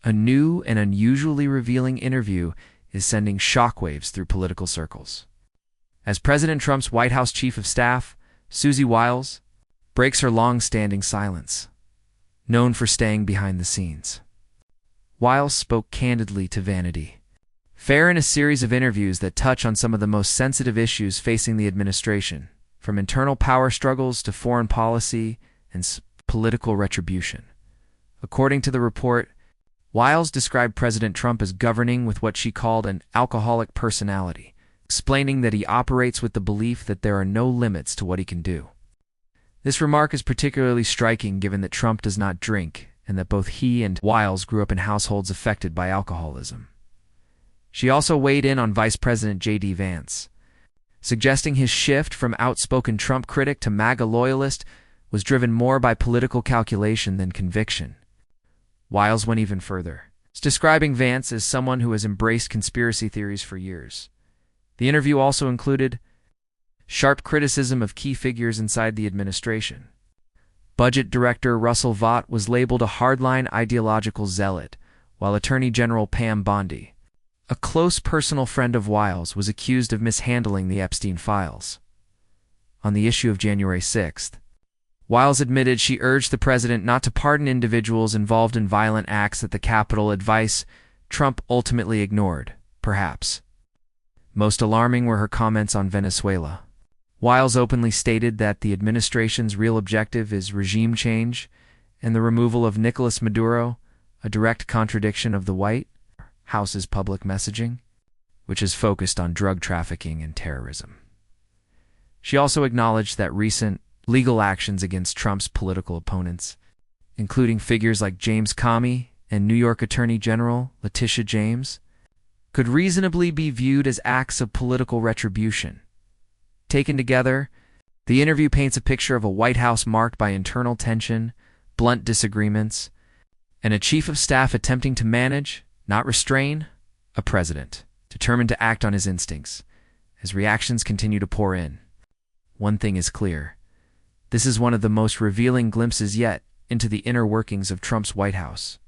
A new and unusually revealing interview is sending shockwaves through political circles. As President Trump's White House Chief of Staff, Susie Wiles, breaks her long-standing silence, known for staying behind the scenes. Wiles spoke candidly to Vanity Fair in a series of interviews that touch on some of the most sensitive issues facing the administration, from internal power struggles to foreign policy and political retribution. According to the report, Wiles described President Trump as governing with what she called an alcoholic personality, explaining that he operates with the belief that there are no limits to what he can do. This remark is particularly striking given that Trump does not drink and that both he and Wiles grew up in households affected by alcoholism. She also weighed in on Vice President J.D. Vance, suggesting his shift from outspoken Trump critic to MAGA loyalist was driven more by political calculation than conviction. Wiles went even further, describing Vance as someone who has embraced conspiracy theories for years. The interview also included sharp criticism of key figures inside the administration. Budget Director Russell Vought was labeled a hardline ideological zealot, while Attorney General Pam Bondi, a close personal friend of Wiles, was accused of mishandling the Epstein files. On the issue of January 6th, Wiles admitted she urged the president not to pardon individuals involved in violent acts at the Capitol, advice Trump ultimately ignored, perhaps. Most alarming were her comments on Venezuela. Wiles openly stated that the administration's real objective is regime change and the removal of Nicolas Maduro, a direct contradiction of the White House's public messaging, which is focused on drug trafficking and terrorism. She also acknowledged that recent legal actions against Trump's political opponents, including figures like James Comey and New York Attorney General Letitia James, could reasonably be viewed as acts of political retribution. Taken together, the interview paints a picture of a White House marked by internal tension, blunt disagreements, and a chief of staff attempting to manage, not restrain, a president, determined to act on his instincts. As reactions continue to pour in, one thing is clear. This is one of the most revealing glimpses yet into the inner workings of Trump's White House.